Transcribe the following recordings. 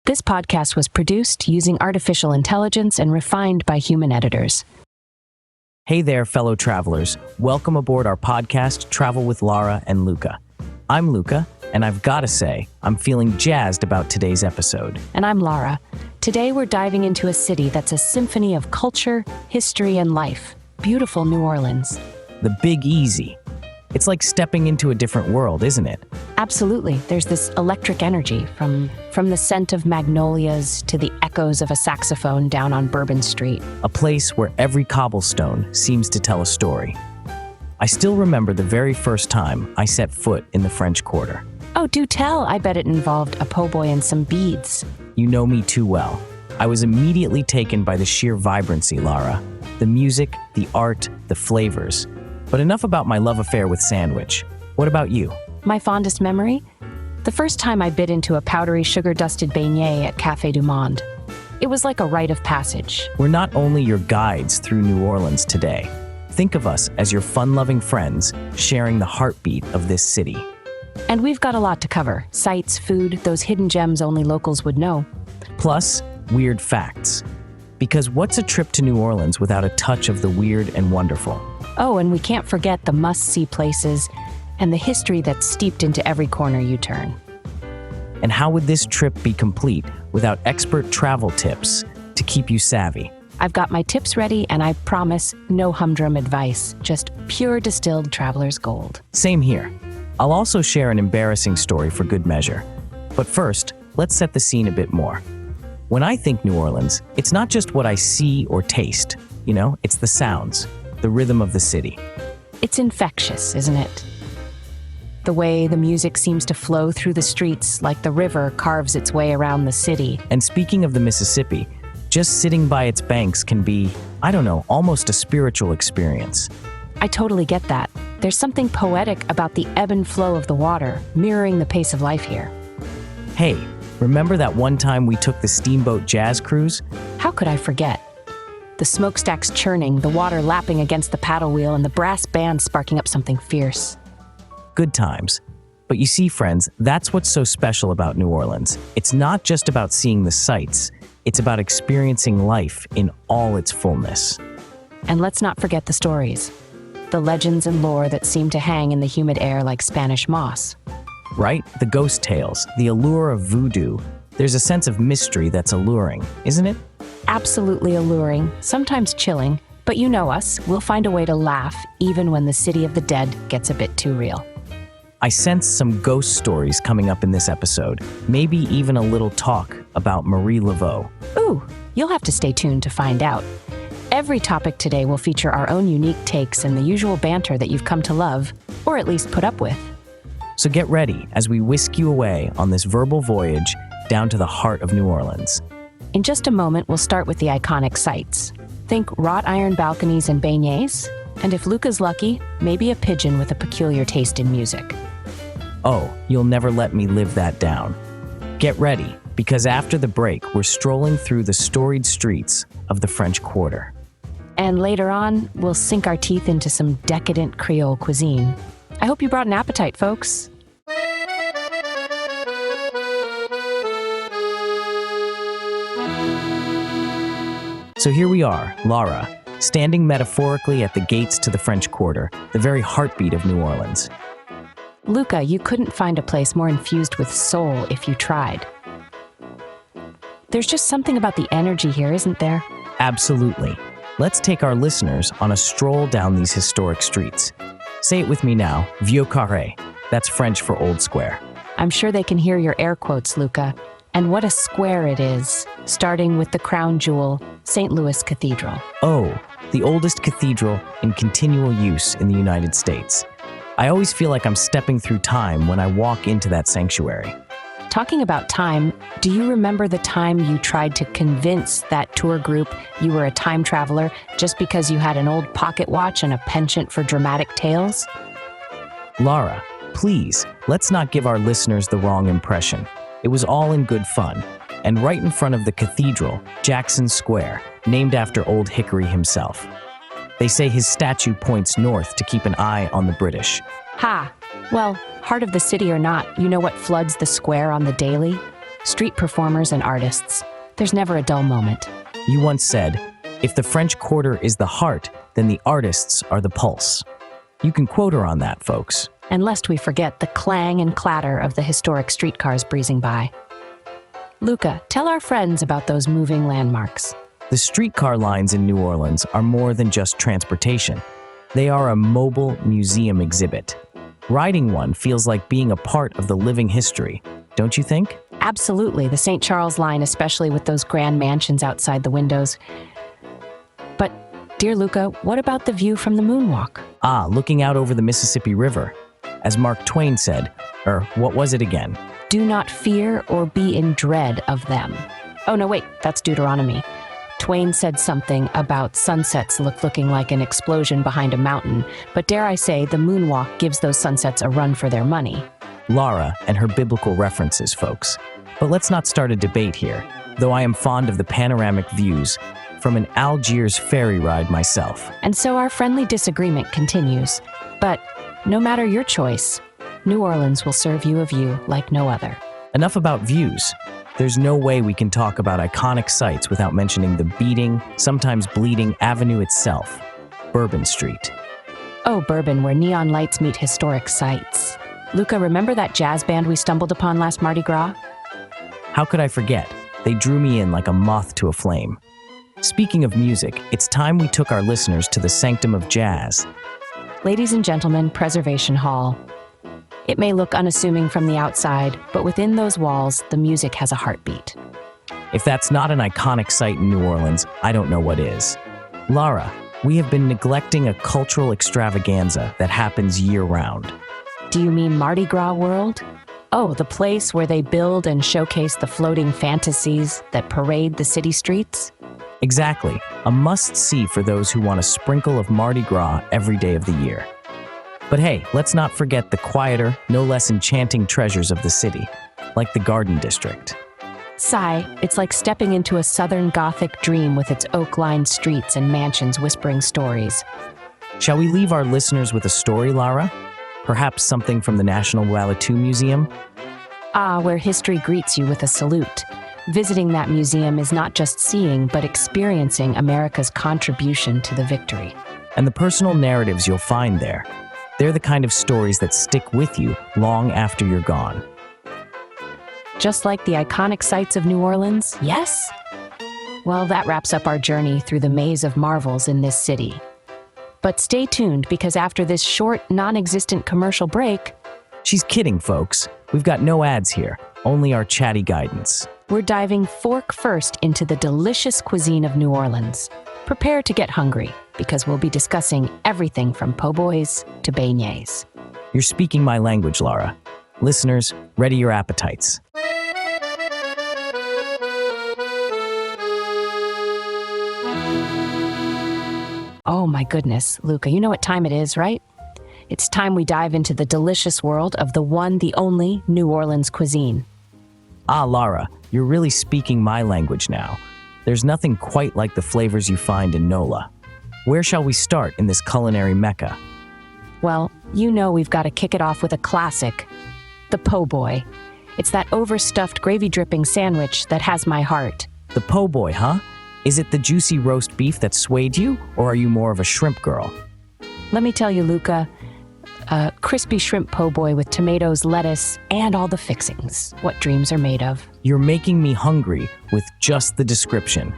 This podcast was produced using artificial intelligence and refined by human editors. Hey there, fellow travelers. Welcome aboard our podcast, Travel with Lara and Luca. I'm Luca, and I've got to say, I'm feeling jazzed about today's episode. And I'm Lara. Today we're diving into a city that's a symphony of culture, history, and life. Beautiful New Orleans. The Big Easy. It's like stepping into a different world, isn't it? Absolutely. There's this electric energy from the scent of magnolias to the echoes of a saxophone down on Bourbon Street. A place where every cobblestone seems to tell a story. I still remember the very first time I set foot in the French Quarter. Oh, do tell. I bet it involved a po' boy and some beads. You know me too well. I was immediately taken by the sheer vibrancy, Lara. The music, the art, the flavors. But enough about my love affair with sandwich. What about you? My fondest memory? The first time I bit into a powdery sugar-dusted beignet at Café du Monde. It was like a rite of passage. We're not only your guides through New Orleans today. Think of us as your fun-loving friends sharing the heartbeat of this city. And we've got a lot to cover. Sights, food, those hidden gems only locals would know. Plus, weird facts. Because what's a trip to New Orleans without a touch of the weird and wonderful? Oh, and we can't forget the must-see places and the history that's steeped into every corner you turn. And how would this trip be complete without expert travel tips to keep you savvy? I've got my tips ready, and I promise no humdrum advice, just pure distilled traveler's gold. Same here. I'll also share an embarrassing story for good measure. But first, let's set the scene a bit more. When I think New Orleans, it's not just what I see or taste. It's the sounds, the rhythm of the city. It's infectious, isn't it? The way the music seems to flow through the streets like the river carves its way around the city. And speaking of the Mississippi, just sitting by its banks can be, almost a spiritual experience. I totally get that. There's something poetic about the ebb and flow of the water, mirroring the pace of life here. Hey, remember that one time we took the steamboat jazz cruise? How could I forget? The smokestacks churning, the water lapping against the paddle wheel, and the brass band sparking up something fierce. Good times. But you see, friends, that's what's so special about New Orleans. It's not just about seeing the sights. It's about experiencing life in all its fullness. And let's not forget the stories. The legends and lore that seem to hang in the humid air like Spanish moss. Right? The ghost tales, the allure of voodoo. There's a sense of mystery that's alluring, isn't it? Absolutely alluring, sometimes chilling, but you know us, we'll find a way to laugh even when the city of the dead gets a bit too real. I sense some ghost stories coming up in this episode, maybe even a little talk about Marie Laveau. Ooh, you'll have to stay tuned to find out. Every topic today will feature our own unique takes and the usual banter that you've come to love, or at least put up with. So get ready as we whisk you away on this verbal voyage down to the heart of New Orleans. In just a moment, we'll start with the iconic sights. Think wrought iron balconies and beignets, and if Luca's lucky, maybe a pigeon with a peculiar taste in music. Oh, you'll never let me live that down. Get ready, because after the break, we're strolling through the storied streets of the French Quarter. And later on, we'll sink our teeth into some decadent Creole cuisine. I hope you brought an appetite, folks. So here we are, Lara, standing metaphorically at the gates to the French Quarter, the very heartbeat of New Orleans. Luca, you couldn't find a place more infused with soul if you tried. There's just something about the energy here, isn't there? Absolutely. Let's take our listeners on a stroll down these historic streets. Say it with me now, Vieux Carré. That's French for Old Square. I'm sure they can hear your air quotes, Luca. And what a square it is, starting with the crown jewel, St. Louis Cathedral. Oh, the oldest cathedral in continual use in the United States. I always feel like I'm stepping through time when I walk into that sanctuary. Talking about time, do you remember the time you tried to convince that tour group you were a time traveler just because you had an old pocket watch and a penchant for dramatic tales? Lara, please, let's not give our listeners the wrong impression. It was all in good fun. And right in front of the cathedral, Jackson Square, named after Old Hickory himself. They say his statue points north to keep an eye on the British. Ha! Well, heart of the city or not, you know what floods the square on the daily? street performers and artists. There's never a dull moment. You once said, "If the French Quarter is the heart, then the artists are the pulse." You can quote her on that, folks. And lest we forget the clang and clatter of the historic streetcars breezing by. Luca, tell our friends about those moving landmarks. The streetcar lines in New Orleans are more than just transportation. They are a mobile museum exhibit. Riding one feels like being a part of the living history, don't you think? Absolutely, the St. Charles line, especially with those grand mansions outside the windows. But, dear Luca, what about the view from the moonwalk? Looking out over the Mississippi River. As Mark Twain said, what was it again? Do not fear or be in dread of them. Oh, no, wait, that's Deuteronomy. Twain said something about sunsets looking like an explosion behind a mountain, but dare I say, the moonwalk gives those sunsets a run for their money. Lara and her biblical references, folks. But let's not start a debate here, though I am fond of the panoramic views from an Algiers ferry ride myself. And so our friendly disagreement continues. But no matter your choice, New Orleans will serve you a view like no other. Enough about views. There's no way we can talk about iconic sites without mentioning the beating, sometimes bleeding avenue itself, Bourbon Street. Oh, Bourbon, where neon lights meet historic sites. Luca, remember that jazz band we stumbled upon last Mardi Gras? How could I forget? They drew me in like a moth to a flame. Speaking of music, it's time we took our listeners to the sanctum of jazz. Ladies and gentlemen, Preservation Hall. It may look unassuming from the outside, but within those walls, the music has a heartbeat. If that's not an iconic site in New Orleans, I don't know what is. Lara, we have been neglecting a cultural extravaganza that happens year-round. Do you mean Mardi Gras World? Oh, the place where they build and showcase the floating fantasies that parade the city streets? Exactly. A must-see for those who want a sprinkle of Mardi Gras every day of the year. But hey, let's not forget the quieter, no less enchanting treasures of the city, like the Garden District. Sigh, it's like stepping into a southern Gothic dream with its oak-lined streets and mansions whispering stories. Shall we leave our listeners with a story, Lara? Perhaps something from the National WWII Museum? Where history greets you with a salute. Visiting that museum is not just seeing, but experiencing America's contribution to the victory. And the personal narratives you'll find there. They're the kind of stories that stick with you long after you're gone. Just like the iconic sights of New Orleans, yes? Well, that wraps up our journey through the maze of marvels in this city. But stay tuned, because after this short, non-existent commercial break... She's kidding, folks. We've got no ads here, only our chatty guidance. We're diving fork first into the delicious cuisine of New Orleans. Prepare to get hungry, because we'll be discussing everything from po' boys to beignets. You're speaking my language, Lara. Listeners, ready your appetites. Oh my goodness, Luca, you know what time it is, right? It's time we dive into the delicious world of the one, the only New Orleans cuisine. Lara, you're really speaking my language now. There's nothing quite like the flavors you find in NOLA. Where shall we start in this culinary mecca? Well, you know we've got to kick it off with a classic, the po' boy. It's that overstuffed gravy-dripping sandwich that has my heart. The po' boy, huh? Is it the juicy roast beef that swayed you, or are you more of a shrimp girl? Let me tell you, Luca, a crispy shrimp po' boy with tomatoes, lettuce, and all the fixings. What dreams are made of. You're making me hungry with just the description.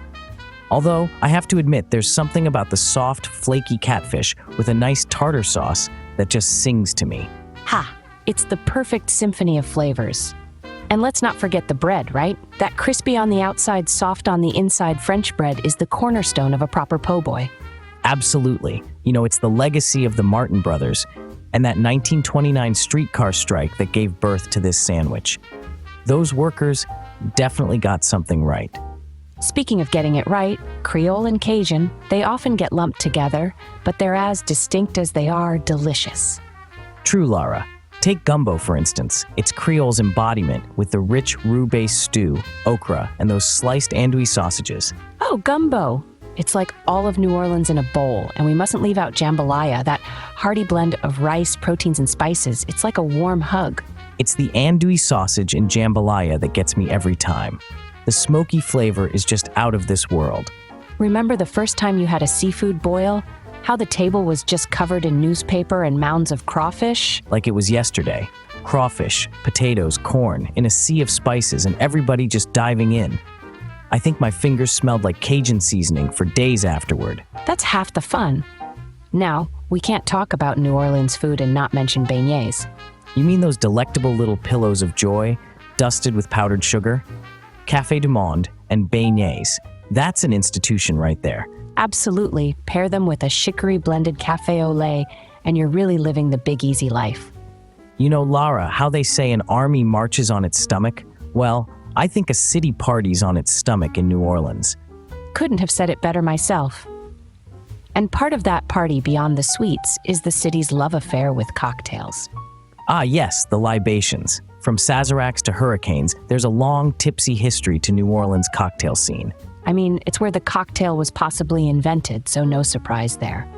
Although, I have to admit, there's something about the soft, flaky catfish with a nice tartar sauce that just sings to me. Ha! It's the perfect symphony of flavors. And let's not forget the bread, right? That crispy on the outside, soft on the inside French bread is the cornerstone of a proper po' boy. Absolutely. You know, it's the legacy of the Martin brothers and that 1929 streetcar strike that gave birth to this sandwich. Those workers definitely got something right. Speaking of getting it right, Creole and Cajun, they often get lumped together, but they're as distinct as they are delicious. True, Lara. Take Gumbo, for instance. It's Creole's embodiment with the rich roux-based stew, okra, and those sliced andouille sausages. Oh, Gumbo! It's like all of New Orleans in a bowl, and we mustn't leave out jambalaya, that hearty blend of rice, proteins, and spices. It's like a warm hug. It's the andouille sausage and jambalaya that gets me every time. The smoky flavor is just out of this world. Remember the first time you had a seafood boil? How the table was just covered in newspaper and mounds of crawfish? Like it was yesterday. Crawfish, potatoes, corn, in a sea of spices, and everybody just diving in. I think my fingers smelled like Cajun seasoning for days afterward. That's half the fun. Now, we can't talk about New Orleans food and not mention beignets. You mean those delectable little pillows of joy, dusted with powdered sugar? Café du Monde and beignets. That's an institution right there. Absolutely. Pair them with a chicory-blended café au lait, and you're really living the Big Easy life. You know, Lara, how they say an army marches on its stomach? Well, I think a city parties on its stomach in New Orleans. Couldn't have said it better myself. And part of that party beyond the sweets is the city's love affair with cocktails. Ah, yes, the libations. From Sazeracs to hurricanes, there's a long, tipsy history to New Orleans' cocktail scene. I mean, it's where the cocktail was possibly invented, so no surprise there.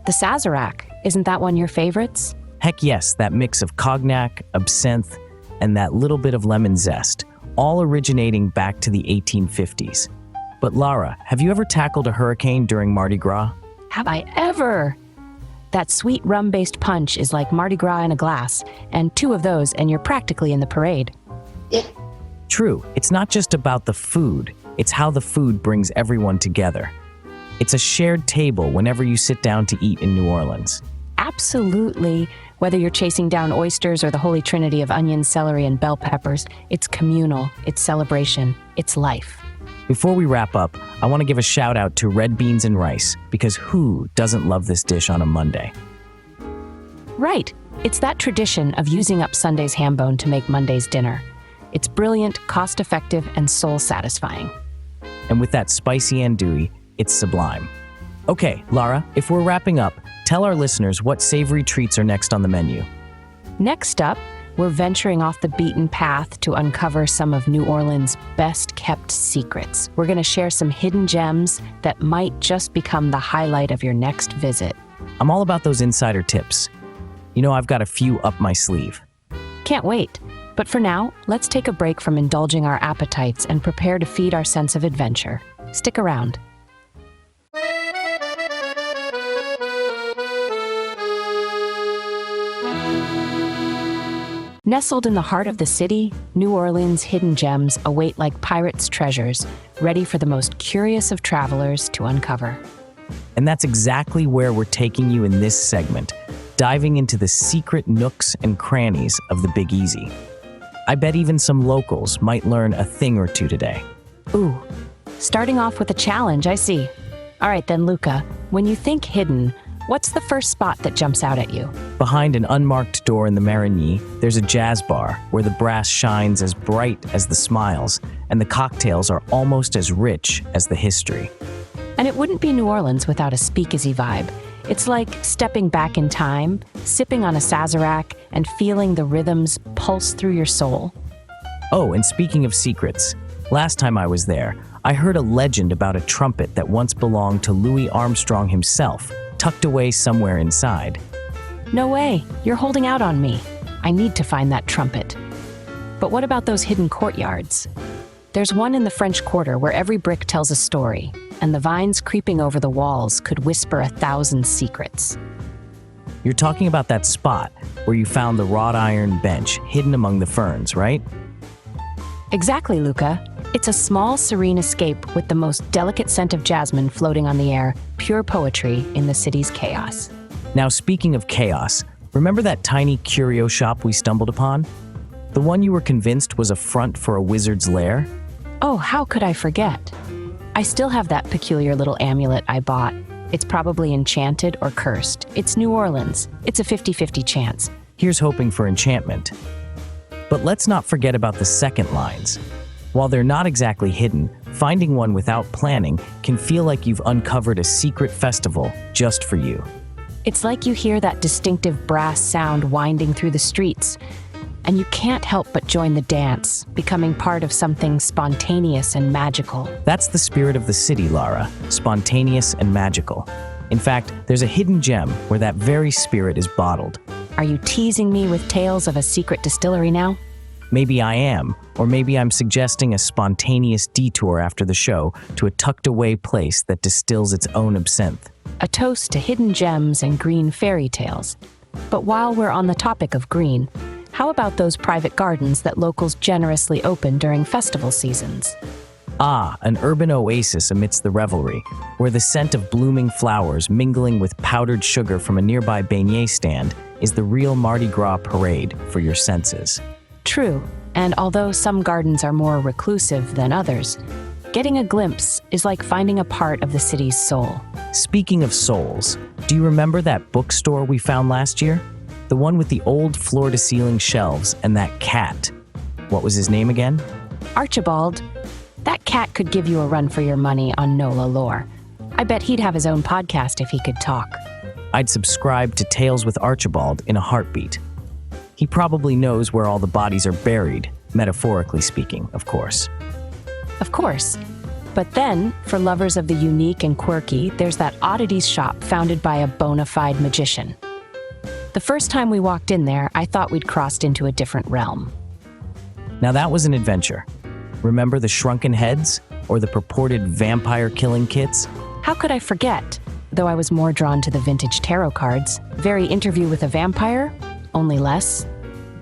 The Sazerac, isn't that one your favorites? Heck yes, that mix of cognac, absinthe, and that little bit of lemon zest, all originating back to the 1850s. But Lara, have you ever tackled a hurricane during Mardi Gras? Have I ever? That sweet rum-based punch is like Mardi Gras in a glass, and 2 of those and you're practically in the parade. True, it's not just about the food, it's how the food brings everyone together. It's a shared table whenever you sit down to eat in New Orleans. Absolutely. Whether you're chasing down oysters or the holy trinity of onions, celery, and bell peppers, it's communal, it's celebration, it's life. Before we wrap up, I want to give a shout out to red beans and rice, because who doesn't love this dish on a Monday? Right. It's that tradition of using up Sunday's ham bone to make Monday's dinner. It's brilliant, cost-effective, and soul-satisfying. And with that spicy andouille, it's sublime. Okay, Lara, if we're wrapping up, tell our listeners what savory treats are next on the menu. Next up, we're venturing off the beaten path to uncover some of New Orleans' best-kept secrets. We're going to share some hidden gems that might just become the highlight of your next visit. I'm all about those insider tips. You know, I've got a few up my sleeve. Can't wait. But for now, let's take a break from indulging our appetites and prepare to feed our sense of adventure. Stick around. Nestled in the heart of the city, New Orleans' hidden gems await like pirates' treasures, ready for the most curious of travelers to uncover. And that's exactly where we're taking you in this segment, diving into the secret nooks and crannies of the Big Easy. I bet even some locals might learn a thing or two today. Ooh, starting off with a challenge, I see. All right then, Luca, when you think hidden, what's the first spot that jumps out at you? Behind an unmarked door in the Marigny, there's a jazz bar where the brass shines as bright as the smiles, and the cocktails are almost as rich as the history. And it wouldn't be New Orleans without a speakeasy vibe. It's like stepping back in time, sipping on a Sazerac, and feeling the rhythms pulse through your soul. Oh, and speaking of secrets, last time I was there, I heard a legend about a trumpet that once belonged to Louis Armstrong himself, tucked away somewhere inside. No way, you're holding out on me. I need to find that trumpet. But what about those hidden courtyards? There's one in the French Quarter where every brick tells a story, and the vines creeping over the walls could whisper 1,000 secrets. You're talking about that spot where you found the wrought iron bench hidden among the ferns, right? Exactly, Luca. It's a small, serene escape with the most delicate scent of jasmine floating on the air, pure poetry in the city's chaos. Now, speaking of chaos, remember that tiny curio shop we stumbled upon? The one you were convinced was a front for a wizard's lair? Oh, how could I forget? I still have that peculiar little amulet I bought. It's probably enchanted or cursed. It's New Orleans. It's a 50-50 chance. Here's hoping for enchantment. But let's not forget about the second lines. While they're not exactly hidden, finding one without planning can feel like you've uncovered a secret festival just for you. It's like you hear that distinctive brass sound winding through the streets, and you can't help but join the dance, becoming part of something spontaneous and magical. That's the spirit of the city, Lara, spontaneous and magical. In fact, there's a hidden gem where that very spirit is bottled. Are you teasing me with tales of a secret distillery now? Maybe I am, or maybe I'm suggesting a spontaneous detour after the show to a tucked-away place that distills its own absinthe. A toast to hidden gems and green fairy tales. But while we're on the topic of green, how about those private gardens that locals generously open during festival seasons? Ah, an urban oasis amidst the revelry, where the scent of blooming flowers mingling with powdered sugar from a nearby beignet stand is the real Mardi Gras parade for your senses. True, and although some gardens are more reclusive than others, getting a glimpse is like finding a part of the city's soul. Speaking of souls, do you remember that bookstore we found last year? The one with the old floor-to-ceiling shelves and that cat. What was his name again? Archibald. That cat could give you a run for your money on NOLA lore. I bet he'd have his own podcast if he could talk. I'd subscribe to Tales with Archibald in a heartbeat. He probably knows where all the bodies are buried, metaphorically speaking, of course. Of course. But then, for lovers of the unique and quirky, there's that oddities shop founded by a bona fide magician. The first time we walked in there, I thought we'd crossed into a different realm. Now that was an adventure. Remember the shrunken heads? Or the purported vampire killing kits? How could I forget? Though I was more drawn to the vintage tarot cards. Very Interview with a Vampire, only less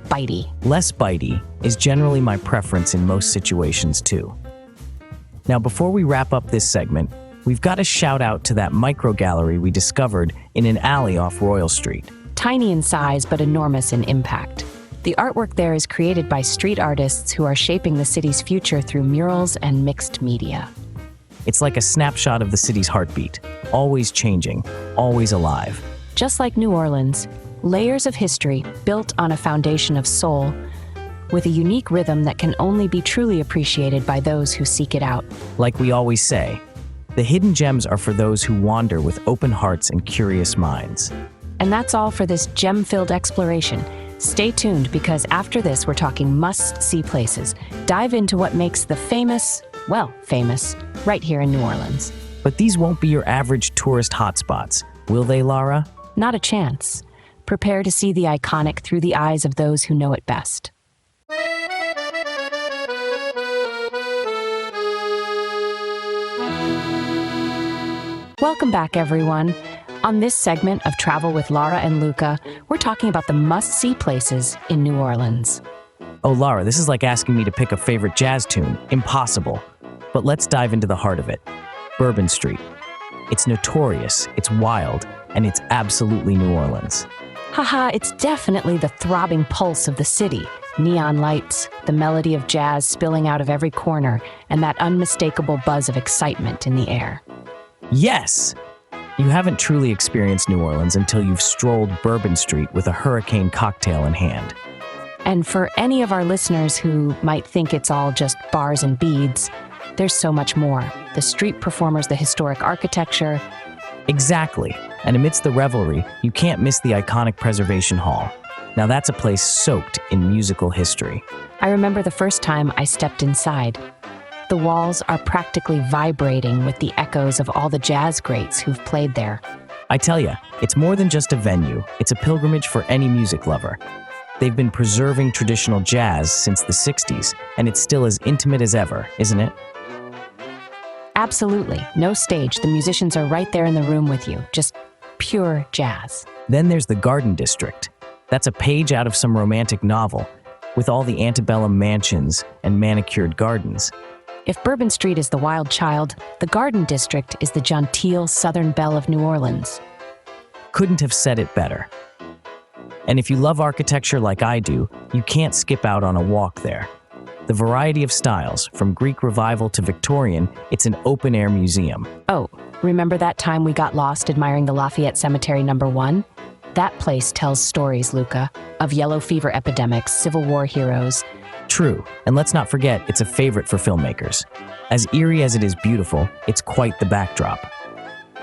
bitey. Less bitey is generally my preference in most situations too. Now before we wrap up this segment, we've got to shout out to that micro gallery we discovered in an alley off Royal Street. Tiny in size but enormous in impact. The artwork there is created by street artists who are shaping the city's future through murals and mixed media. It's like a snapshot of the city's heartbeat, always changing, always alive. Just like New Orleans, layers of history built on a foundation of soul, with a unique rhythm that can only be truly appreciated by those who seek it out. Like we always say, the hidden gems are for those who wander with open hearts and curious minds. And that's all for this gem-filled exploration. Stay tuned because after this we're talking must-see places. Dive into what makes the famous, right here in New Orleans. But these won't be your average tourist hotspots, will they, Lara? Not a chance. Prepare to see the iconic through the eyes of those who know it best. Welcome back, everyone. On this segment of Travel with Lara and Luca, we're talking about the must-see places in New Orleans. Oh, Lara, this is like asking me to pick a favorite jazz tune. Impossible. But let's dive into the heart of it. Bourbon Street. It's notorious, it's wild, and it's absolutely New Orleans. Haha, it's definitely the throbbing pulse of the city. Neon lights, the melody of jazz spilling out of every corner, and that unmistakable buzz of excitement in the air. Yes! You haven't truly experienced New Orleans until you've strolled Bourbon Street with a hurricane cocktail in hand. And for any of our listeners who might think it's all just bars and beads, there's so much more. The street performers, the historic architecture. Exactly. And amidst the revelry, you can't miss the iconic Preservation Hall. Now that's a place soaked in musical history. I remember the first time I stepped inside. The walls are practically vibrating with the echoes of all the jazz greats who've played there. I tell ya, it's more than just a venue. It's a pilgrimage for any music lover. They've been preserving traditional jazz since the 60s, and it's still as intimate as ever, isn't it? Absolutely. No stage. The musicians are right there in the room with you. Just pure jazz. Then there's the Garden District. That's a page out of some romantic novel, with all the antebellum mansions and manicured gardens. If Bourbon Street is the wild child, the Garden District is the genteel southern belle of New Orleans. Couldn't have said it better. And if you love architecture like I do, you can't skip out on a walk there. The variety of styles, from Greek Revival to Victorian, it's an open-air museum. Oh, remember that time we got lost admiring the Lafayette Cemetery No. 1? That place tells stories, Luca, of yellow fever epidemics, Civil War heroes. True, and let's not forget it's a favorite for filmmakers. As eerie as it is beautiful, it's quite the backdrop.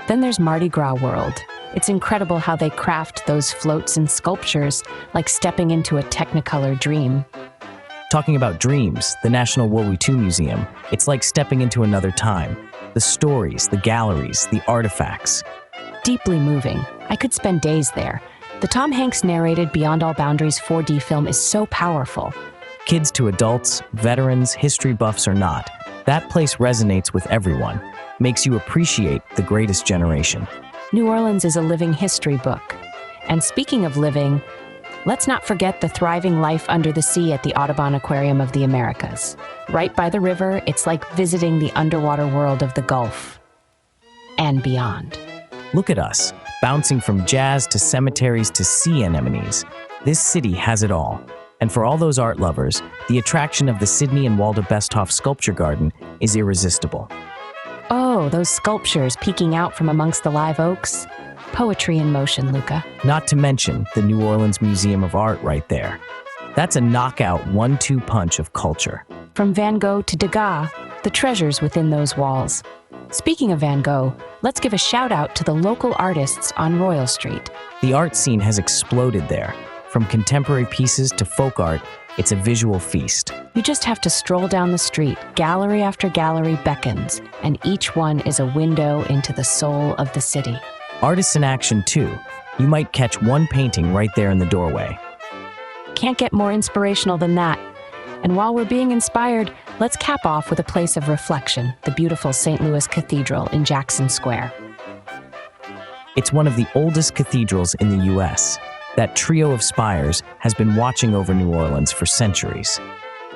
Then there's Mardi Gras World. It's incredible how they craft those floats and sculptures, like stepping into a Technicolor dream. Talking about dreams, the National WWII Museum, it's like stepping into another time. The stories, the galleries, the artifacts. Deeply moving. I could spend days there. The Tom Hanks narrated Beyond All Boundaries 4D film is so powerful. Kids to adults, veterans, history buffs or not, that place resonates with everyone, makes you appreciate the greatest generation. New Orleans is a living history book. And speaking of living, let's not forget the thriving life under the sea at the Audubon Aquarium of the Americas. Right by the river, it's like visiting the underwater world of the Gulf and beyond. Look at us, bouncing from jazz to cemeteries to sea anemones. This city has it all. And for all those art lovers, the attraction of the Sydney and Waldo Besthoff Sculpture Garden is irresistible. Oh, those sculptures peeking out from amongst the live oaks. Poetry in motion, Luca. Not to mention the New Orleans Museum of Art right there. That's a knockout 1-2 punch of culture. From Van Gogh to Degas, the treasures within those walls. Speaking of Van Gogh, let's give a shout out to the local artists on Royal Street. The art scene has exploded there. From contemporary pieces to folk art, it's a visual feast. You just have to stroll down the street, gallery after gallery beckons, and each one is a window into the soul of the city. Artists in action too. You might catch one painting right there in the doorway. Can't get more inspirational than that. And while we're being inspired, let's cap off with a place of reflection, the beautiful St. Louis Cathedral in Jackson Square. It's one of the oldest cathedrals in the U.S. That trio of spires has been watching over New Orleans for centuries.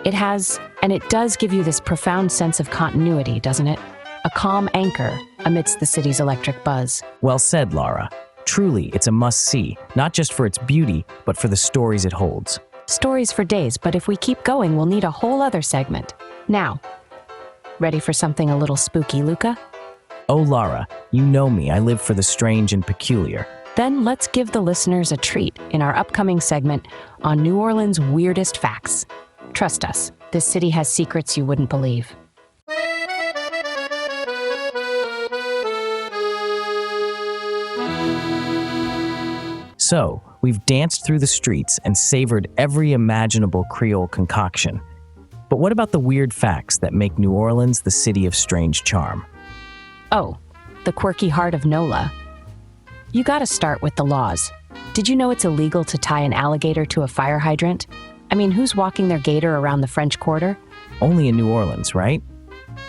It has, and it does give you this profound sense of continuity, doesn't it? A calm anchor amidst the city's electric buzz. Well said, Lara. Truly, it's a must-see, not just for its beauty, but for the stories it holds. Stories for days, but if we keep going, we'll need a whole other segment. Now, ready for something a little spooky, Luca? Oh, Lara, you know me, I live for the strange and peculiar. Then let's give the listeners a treat in our upcoming segment on New Orleans' weirdest facts. Trust us, this city has secrets you wouldn't believe. So, we've danced through the streets and savored every imaginable Creole concoction. But what about the weird facts that make New Orleans the city of strange charm? Oh, the quirky heart of NOLA. You gotta start with the laws. Did you know it's illegal to tie an alligator to a fire hydrant? I mean, who's walking their gator around the French Quarter? Only in New Orleans, right?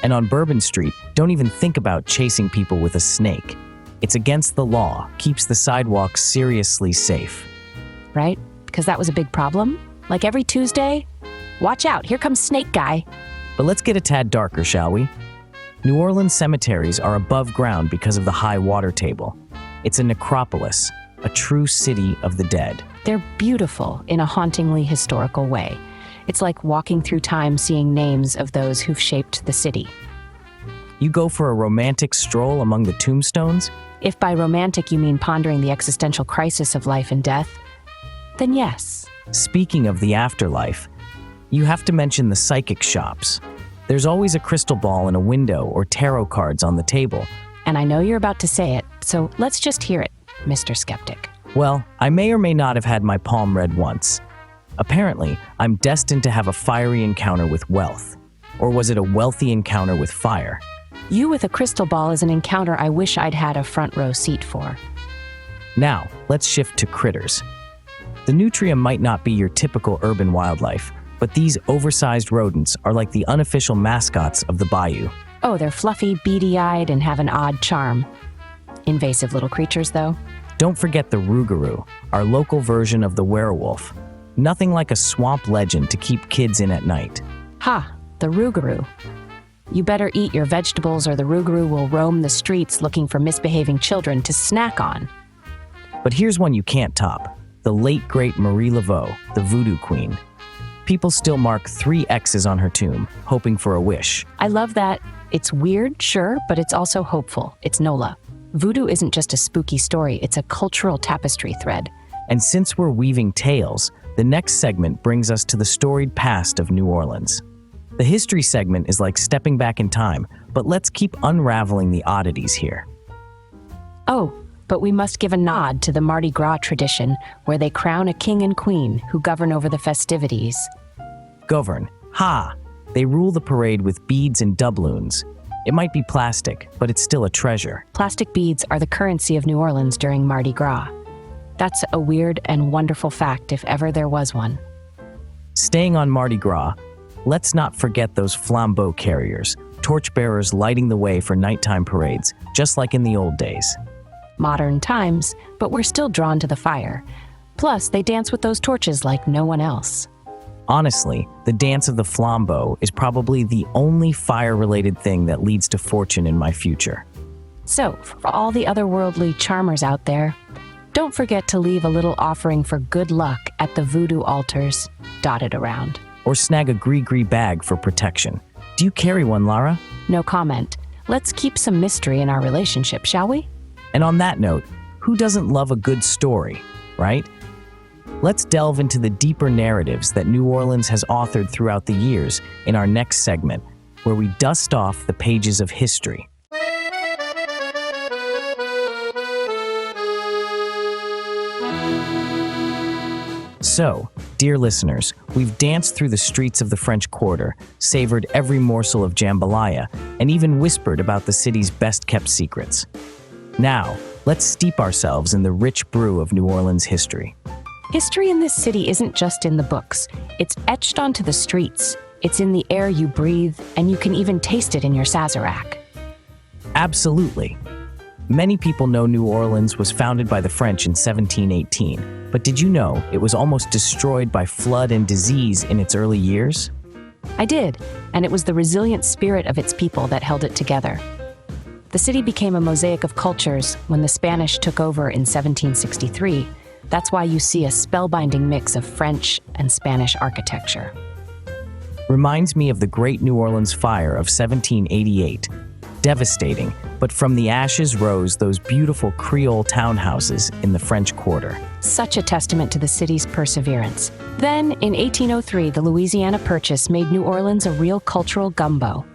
And on Bourbon Street, don't even think about chasing people with a snake. It's against the law, keeps the sidewalks seriously safe. Right? Because that was a big problem? Like every Tuesday? Watch out, here comes Snake Guy. But let's get a tad darker, shall we? New Orleans cemeteries are above ground because of the high water table. It's a necropolis, a true city of the dead. They're beautiful in a hauntingly historical way. It's like walking through time seeing names of those who've shaped the city. You go for a romantic stroll among the tombstones? If by romantic you mean pondering the existential crisis of life and death, then yes. Speaking of the afterlife, you have to mention the psychic shops. There's always a crystal ball in a window or tarot cards on the table. And I know you're about to say it, so let's just hear it, Mr. Skeptic. Well, I may or may not have had my palm read once. Apparently, I'm destined to have a fiery encounter with wealth. Or was it a wealthy encounter with fire? You with a crystal ball is an encounter I wish I'd had a front row seat for. Now, let's shift to critters. The nutria might not be your typical urban wildlife, but these oversized rodents are like the unofficial mascots of the bayou. Oh, they're fluffy, beady-eyed, and have an odd charm. Invasive little creatures, though. Don't forget the rougarou, our local version of the werewolf. Nothing like a swamp legend to keep kids in at night. Ha, the rougarou. You better eat your vegetables or the rougarou will roam the streets looking for misbehaving children to snack on. But here's one you can't top. The late great Marie Laveau, the Voodoo Queen. People still mark 3 X's on her tomb, hoping for a wish. I love that. It's weird, sure, but it's also hopeful. It's NOLA. Voodoo isn't just a spooky story, it's a cultural tapestry thread. And since we're weaving tales, the next segment brings us to the storied past of New Orleans. The history segment is like stepping back in time, but let's keep unraveling the oddities here. Oh, but we must give a nod to the Mardi Gras tradition, where they crown a king and queen who govern over the festivities. Govern. Ha! They rule the parade with beads and doubloons. It might be plastic, but it's still a treasure. Plastic beads are the currency of New Orleans during Mardi Gras. That's a weird and wonderful fact if ever there was one. Staying on Mardi Gras, let's not forget those flambeau carriers, torchbearers lighting the way for nighttime parades, just like in the old days. Modern times, but we're still drawn to the fire. Plus, they dance with those torches like no one else. Honestly, the dance of the flambeau is probably the only fire-related thing that leads to fortune in my future. So, for all the otherworldly charmers out there, don't forget to leave a little offering for good luck at the voodoo altars dotted around. Or snag a gris-gris bag for protection. Do you carry one, Lara? No comment. Let's keep some mystery in our relationship, shall we? And on that note, who doesn't love a good story, right? Let's delve into the deeper narratives that New Orleans has authored throughout the years in our next segment, where we dust off the pages of history. So, dear listeners, we've danced through the streets of the French Quarter, savored every morsel of jambalaya, and even whispered about the city's best-kept secrets. Now, let's steep ourselves in the rich brew of New Orleans history. History in this city isn't just in the books. It's etched onto the streets. It's in the air you breathe, and you can even taste it in your Sazerac. Absolutely. Many people know New Orleans was founded by the French in 1718, but did you know it was almost destroyed by flood and disease in its early years? I did, and it was the resilient spirit of its people that held it together. The city became a mosaic of cultures when the Spanish took over in 1763. That's why you see a spellbinding mix of French and Spanish architecture. Reminds me of the Great New Orleans Fire of 1788. Devastating, but from the ashes rose those beautiful Creole townhouses in the French Quarter. Such a testament to the city's perseverance. Then, in 1803, the Louisiana Purchase made New Orleans a real cultural gumbo.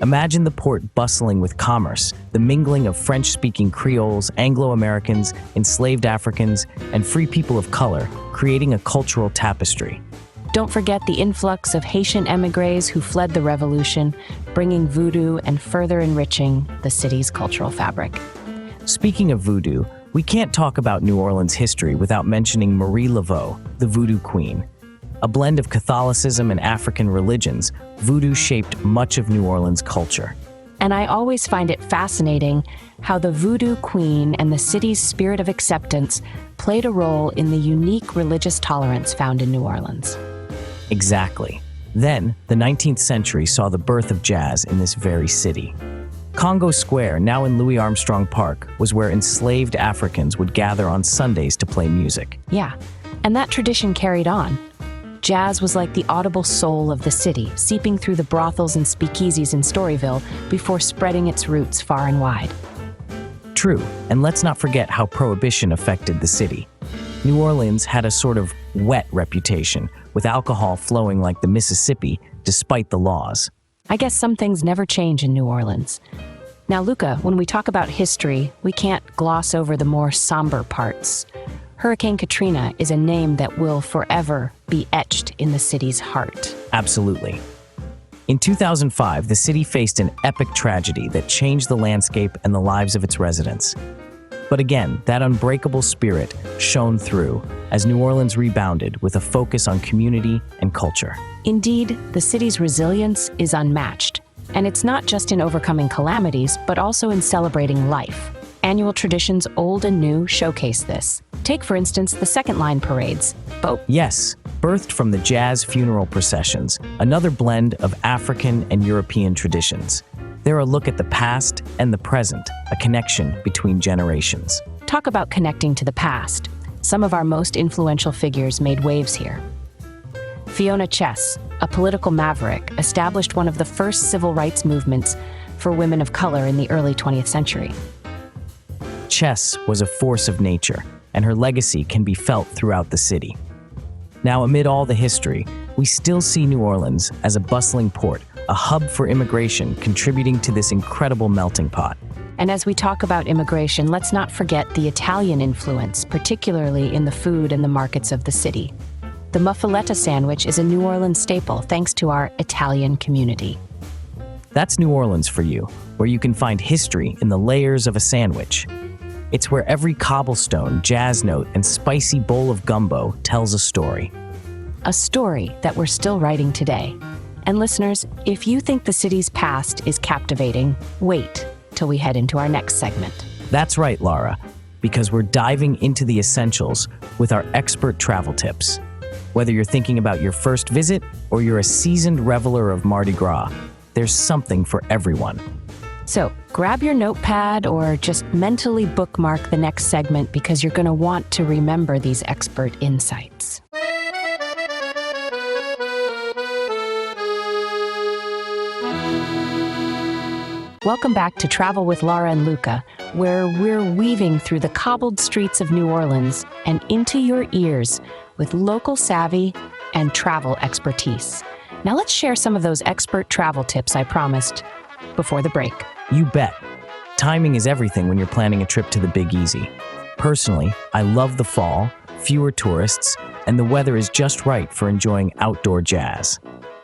Imagine the port bustling with commerce, the mingling of French-speaking Creoles, Anglo-Americans, enslaved Africans, and free people of color, creating a cultural tapestry. Don't forget the influx of Haitian émigrés who fled the revolution, bringing voodoo and further enriching the city's cultural fabric. Speaking of voodoo, we can't talk about New Orleans history without mentioning Marie Laveau, the Voodoo Queen. A blend of Catholicism and African religions, voodoo shaped much of New Orleans culture. And I always find it fascinating how the Voodoo Queen and the city's spirit of acceptance played a role in the unique religious tolerance found in New Orleans. Exactly. Then, the 19th century saw the birth of jazz in this very city. Congo Square, now in Louis Armstrong Park, was where enslaved Africans would gather on Sundays to play music. Yeah, and that tradition carried on. Jazz was like the audible soul of the city, seeping through the brothels and speakeasies in Storyville before spreading its roots far and wide. True, and let's not forget how Prohibition affected the city. New Orleans had a sort of wet reputation, with alcohol flowing like the Mississippi despite the laws. I guess some things never change in New Orleans. Now, Luca, when we talk about history, we can't gloss over the more somber parts. Hurricane Katrina is a name that will forever be etched in the city's heart. Absolutely. In 2005, the city faced an epic tragedy that changed the landscape and the lives of its residents. But again, that unbreakable spirit shone through as New Orleans rebounded with a focus on community and culture. Indeed, the city's resilience is unmatched. And it's not just in overcoming calamities, but also in celebrating life. Annual traditions, old and new, showcase this. Take, for instance, the second line parades. Yes, birthed from the jazz funeral processions, another blend of African and European traditions. They're a look at the past and the present, a connection between generations. Talk about connecting to the past. Some of our most influential figures made waves here. Fiona Chess, a political maverick, established one of the first civil rights movements for women of color in the early 20th century. Chess was a force of nature, and her legacy can be felt throughout the city. Now, amid all the history, we still see New Orleans as a bustling port, a hub for immigration contributing to this incredible melting pot. And as we talk about immigration, let's not forget the Italian influence, particularly in the food and the markets of the city. The muffaletta sandwich is a New Orleans staple thanks to our Italian community. That's New Orleans for you, where you can find history in the layers of a sandwich. It's where every cobblestone, jazz note, and spicy bowl of gumbo tells a story. A story that we're still writing today. And listeners, if you think the city's past is captivating, wait till we head into our next segment. That's right, Lara, because we're diving into the essentials with our expert travel tips. Whether you're thinking about your first visit or you're a seasoned reveler of Mardi Gras, there's something for everyone. So grab your notepad or just mentally bookmark the next segment because you're going to want to remember these expert insights. Welcome back to Travel with Lara and Luca, where we're weaving through the cobbled streets of New Orleans and into your ears with local savvy and travel expertise. Now let's share some of those expert travel tips I promised before the break. You bet. Timing is everything when you're planning a trip to the Big Easy. Personally, I love the fall, fewer tourists, and the weather is just right for enjoying outdoor jazz.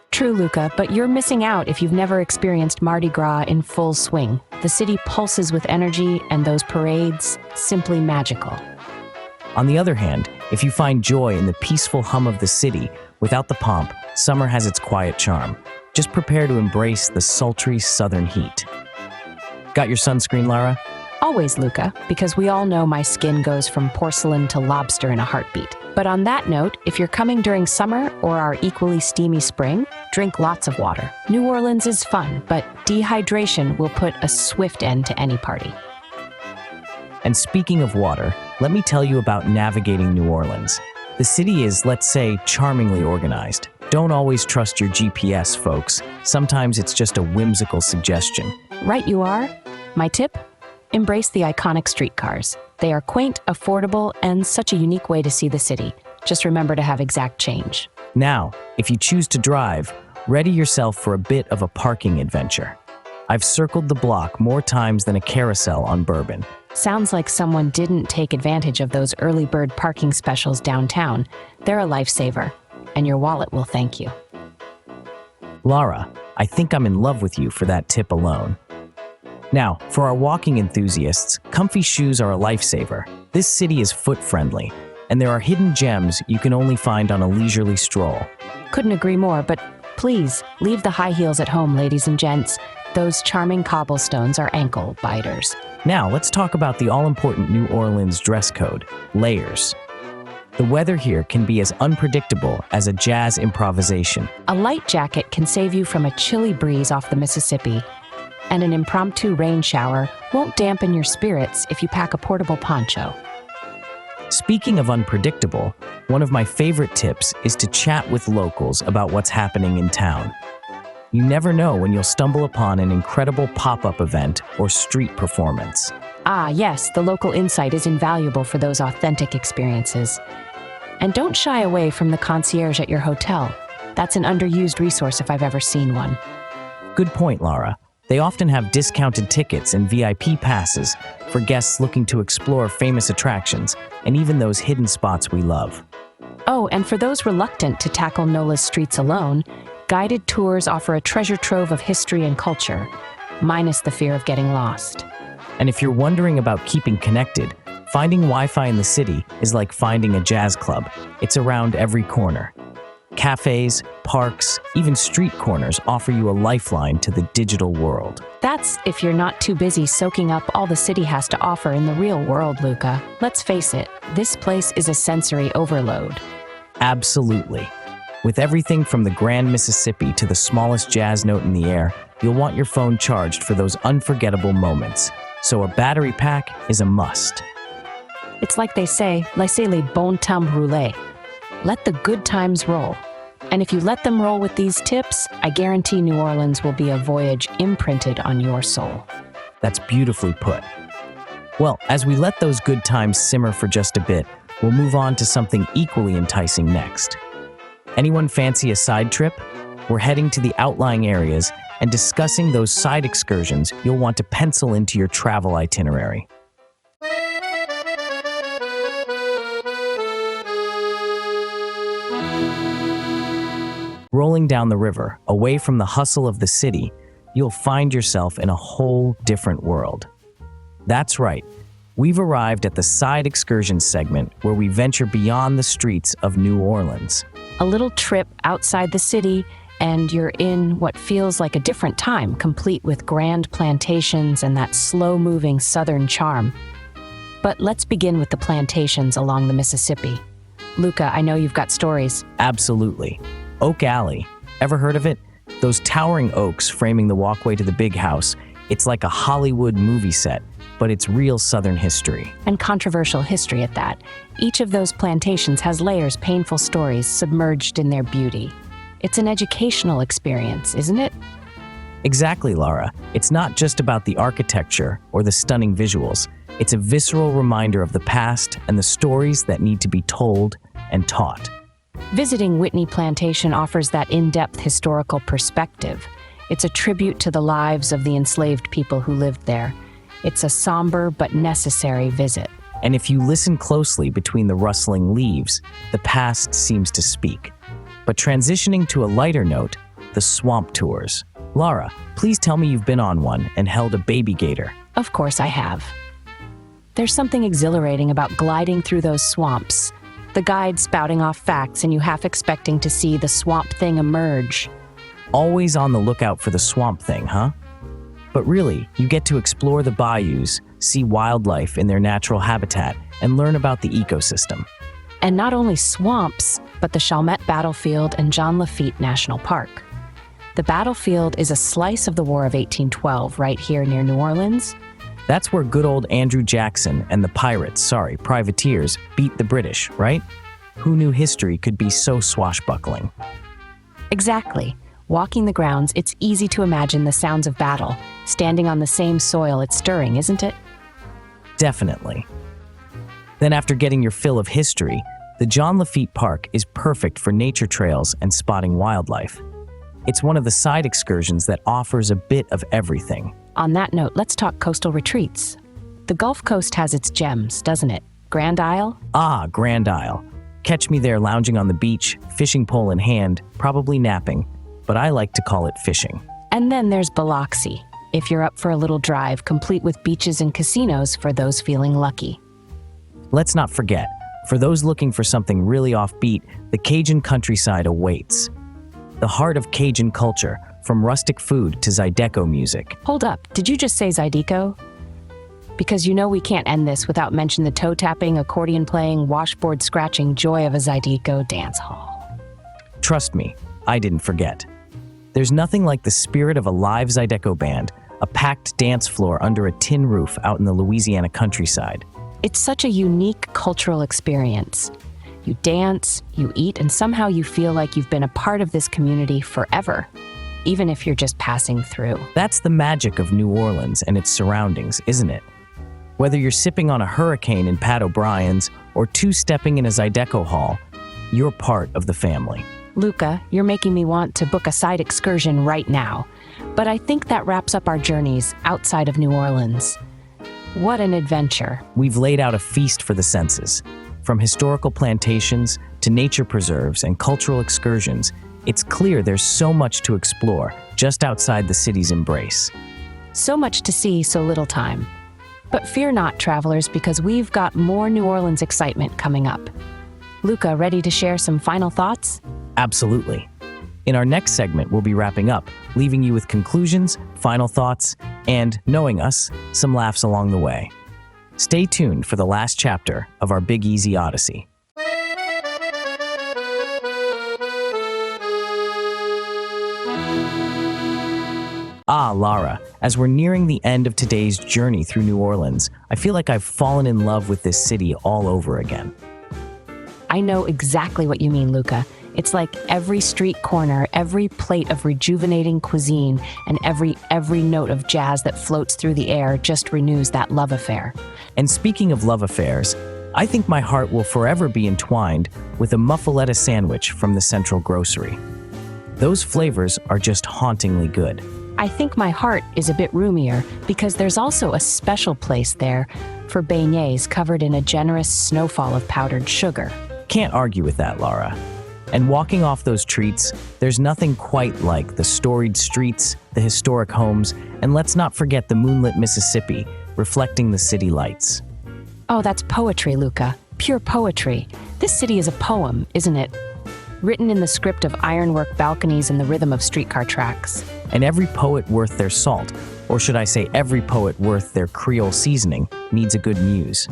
True, Luca, but you're missing out if you've never experienced Mardi Gras in full swing. The city pulses with energy, and those parades, simply magical. On the other hand, if you find joy in the peaceful hum of the city without the pomp, summer has its quiet charm. Just prepare to embrace the sultry southern heat. Got your sunscreen, Lara? Always, Luca, because we all know my skin goes from porcelain to lobster in a heartbeat. But on that note, if you're coming during summer or our equally steamy spring, drink lots of water. New Orleans is fun, but dehydration will put a swift end to any party. And speaking of water, let me tell you about navigating New Orleans. The city is, let's say, charmingly organized. Don't always trust your GPS, folks. Sometimes it's just a whimsical suggestion. Right you are. My tip? Embrace the iconic streetcars. They are quaint, affordable, and such a unique way to see the city. Just remember to have exact change. Now, if you choose to drive, ready yourself for a bit of a parking adventure. I've circled the block more times than a carousel on Bourbon. Sounds like someone didn't take advantage of those early bird parking specials downtown. They're a lifesaver, and your wallet will thank you. Lara, I think I'm in love with you for that tip alone. Now, for our walking enthusiasts, comfy shoes are a lifesaver. This city is foot-friendly, and there are hidden gems you can only find on a leisurely stroll. Couldn't agree more, but please, leave the high heels at home, ladies and gents. Those charming cobblestones are ankle biters. Now, let's talk about the all-important New Orleans dress code, layers. The weather here can be as unpredictable as a jazz improvisation. A light jacket can save you from a chilly breeze off the Mississippi, and an impromptu rain shower won't dampen your spirits if you pack a portable poncho. Speaking of unpredictable, one of my favorite tips is to chat with locals about what's happening in town. You never know when you'll stumble upon an incredible pop-up event or street performance. Ah, yes, the local insight is invaluable for those authentic experiences. And don't shy away from the concierge at your hotel. That's an underused resource if I've ever seen one. Good point, Lara. They often have discounted tickets and VIP passes for guests looking to explore famous attractions and even those hidden spots we love. Oh, and for those reluctant to tackle NOLA's streets alone, guided tours offer a treasure trove of history and culture, minus the fear of getting lost. And if you're wondering about keeping connected, finding Wi-Fi in the city is like finding a jazz club. It's around every corner. Cafes, parks, even street corners offer you a lifeline to the digital world. That's if you're not too busy soaking up all the city has to offer in the real world, Luca. Let's face it, this place is a sensory overload. Absolutely. With everything from the Grand Mississippi to the smallest jazz note in the air, you'll want your phone charged for those unforgettable moments. So a battery pack is a must. It's like they say, laissez les bon temps rouler. Let the good times roll. And if you let them roll with these tips, I guarantee New Orleans will be a voyage imprinted on your soul. That's beautifully put. Well, as we let those good times simmer for just a bit, we'll move on to something equally enticing next. Anyone fancy a side trip? We're heading to the outlying areas and discussing those side excursions you'll want to pencil into your travel itinerary. Rolling down the river, away from the hustle of the city, you'll find yourself in a whole different world. That's right, we've arrived at the side excursions segment where we venture beyond the streets of New Orleans. A little trip outside the city, and you're in what feels like a different time, complete with grand plantations and that slow-moving southern charm. But let's begin with the plantations along the Mississippi. Luca, I know you've got stories. Absolutely. Oak Alley. Ever heard of it? Those towering oaks framing the walkway to the big house. It's like a Hollywood movie set, but it's real Southern history. And controversial history at that. Each of those plantations has layers, painful stories submerged in their beauty. It's an educational experience, isn't it? Exactly, Lara. It's not just about the architecture or the stunning visuals. It's a visceral reminder of the past and the stories that need to be told and taught. Visiting Whitney Plantation offers that in-depth historical perspective. It's a tribute to the lives of the enslaved people who lived there. It's a somber but necessary visit. And if you listen closely between the rustling leaves, the past seems to speak. But transitioning to a lighter note, the swamp tours. Lara, please tell me you've been on one and held a baby gator. Of course I have. There's something exhilarating about gliding through those swamps. The guide spouting off facts and you half expecting to see the swamp thing emerge. Always on the lookout for the swamp thing, huh? But really, you get to explore the bayous, see wildlife in their natural habitat, and learn about the ecosystem. And not only swamps, but the Chalmette Battlefield and John Lafitte National Park. The battlefield is a slice of the War of 1812 right here near New Orleans. That's where good old Andrew Jackson and the privateers, beat the British, right? Who knew history could be so swashbuckling? Exactly. Walking the grounds, it's easy to imagine the sounds of battle, standing on the same soil it's stirring, isn't it? Definitely. Then after getting your fill of history, the John Lafitte Park is perfect for nature trails and spotting wildlife. It's one of the side excursions that offers a bit of everything. On that note, let's talk coastal retreats. The Gulf Coast has its gems, doesn't it? Grand Isle? Ah, Grand Isle. Catch me there lounging on the beach, fishing pole in hand, probably napping, but I like to call it fishing. And then there's Biloxi, if you're up for a little drive, complete with beaches and casinos for those feeling lucky. Let's not forget, for those looking for something really offbeat, the Cajun countryside awaits. The heart of Cajun culture, from rustic food to Zydeco music. Hold up, did you just say Zydeco? Because you know we can't end this without mentioning the toe-tapping, accordion-playing, washboard-scratching joy of a Zydeco dance hall. Trust me, I didn't forget. There's nothing like the spirit of a live Zydeco band, a packed dance floor under a tin roof out in the Louisiana countryside. It's such a unique cultural experience. You dance, you eat, and somehow you feel like you've been a part of this community forever, even if you're just passing through. That's the magic of New Orleans and its surroundings, isn't it? Whether you're sipping on a hurricane in Pat O'Brien's or two-stepping in a Zydeco hall, you're part of the family. Luca, you're making me want to book a side excursion right now. But I think that wraps up our journeys outside of New Orleans. What an adventure. We've laid out a feast for the senses. From historical plantations to nature preserves and cultural excursions, it's clear there's so much to explore just outside the city's embrace. So much to see, so little time. But fear not, travelers, because we've got more New Orleans excitement coming up. Luca, ready to share some final thoughts? Absolutely. In our next segment, we'll be wrapping up, leaving you with conclusions, final thoughts, and, knowing us, some laughs along the way. Stay tuned for the last chapter of our Big Easy Odyssey. Ah, Lara, as we're nearing the end of today's journey through New Orleans, I feel like I've fallen in love with this city all over again. I know exactly what you mean, Luca. It's like every street corner, every plate of rejuvenating cuisine, and every note of jazz that floats through the air just renews that love affair. And speaking of love affairs, I think my heart will forever be entwined with a muffaletta sandwich from the Central Grocery. Those flavors are just hauntingly good. I think my heart is a bit roomier because there's also a special place there for beignets covered in a generous snowfall of powdered sugar. Can't argue with that, Lara. And walking off those treats, there's nothing quite like the storied streets, the historic homes, and let's not forget the moonlit Mississippi, reflecting the city lights. Oh, that's poetry, Luca. Pure poetry. This city is a poem, isn't it? Written in the script of ironwork balconies and the rhythm of streetcar tracks. And every poet worth their salt, or should I say every poet worth their Creole seasoning, needs a good muse.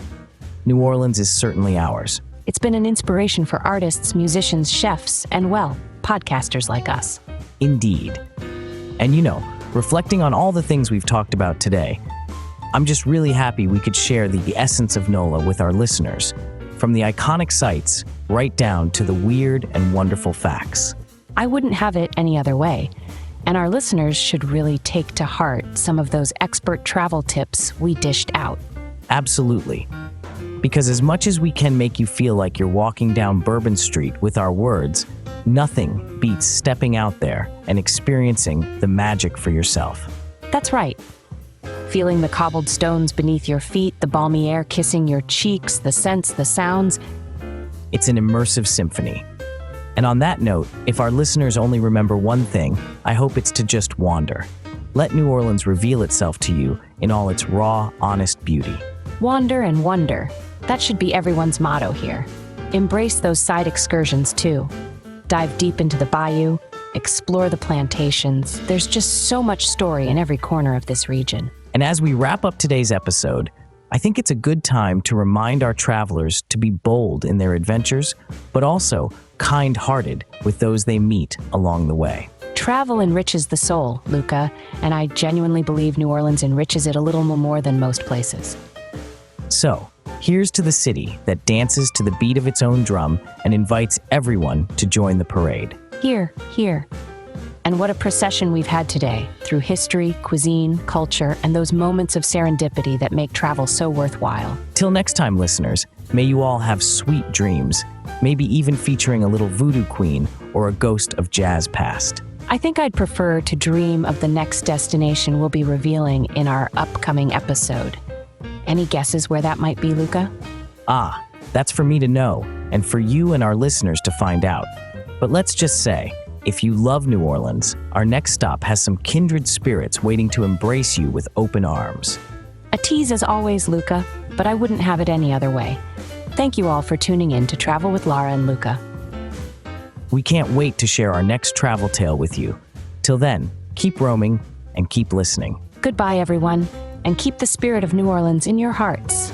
New Orleans is certainly ours. It's been an inspiration for artists, musicians, chefs, and, well, podcasters like us. Indeed. And reflecting on all the things we've talked about today, I'm just really happy we could share the essence of NOLA with our listeners, from the iconic sights right down to the weird and wonderful facts. I wouldn't have it any other way, and our listeners should really take to heart some of those expert travel tips we dished out. Absolutely. Because as much as we can make you feel like you're walking down Bourbon Street with our words, nothing beats stepping out there and experiencing the magic for yourself. That's right. Feeling the cobbled stones beneath your feet, the balmy air kissing your cheeks, the scents, the sounds. It's an immersive symphony. And on that note, if our listeners only remember one thing, I hope it's to just wander. Let New Orleans reveal itself to you in all its raw, honest beauty. Wander and wonder. That should be everyone's motto here. Embrace those side excursions too. Dive deep into the bayou, explore the plantations. There's just so much story in every corner of this region. And as we wrap up today's episode, I think it's a good time to remind our travelers to be bold in their adventures, but also kind-hearted with those they meet along the way. Travel enriches the soul, Luca, and I genuinely believe New Orleans enriches it a little more than most places. So, here's to the city that dances to the beat of its own drum and invites everyone to join the parade. Here, here. And what a procession we've had today, through history, cuisine, culture, and those moments of serendipity that make travel so worthwhile. Till next time, listeners, may you all have sweet dreams, maybe even featuring a little voodoo queen or a ghost of jazz past. I think I'd prefer to dream of the next destination we'll be revealing in our upcoming episode. Any guesses where that might be, Luca? That's for me to know, and for you and our listeners to find out. But let's just say, if you love New Orleans, our next stop has some kindred spirits waiting to embrace you with open arms. A tease as always, Luca, but I wouldn't have it any other way. Thank you all for tuning in to Travel with Lara and Luca. We can't wait to share our next travel tale with you. Till then, keep roaming and keep listening. Goodbye, everyone, and keep the spirit of New Orleans in your hearts.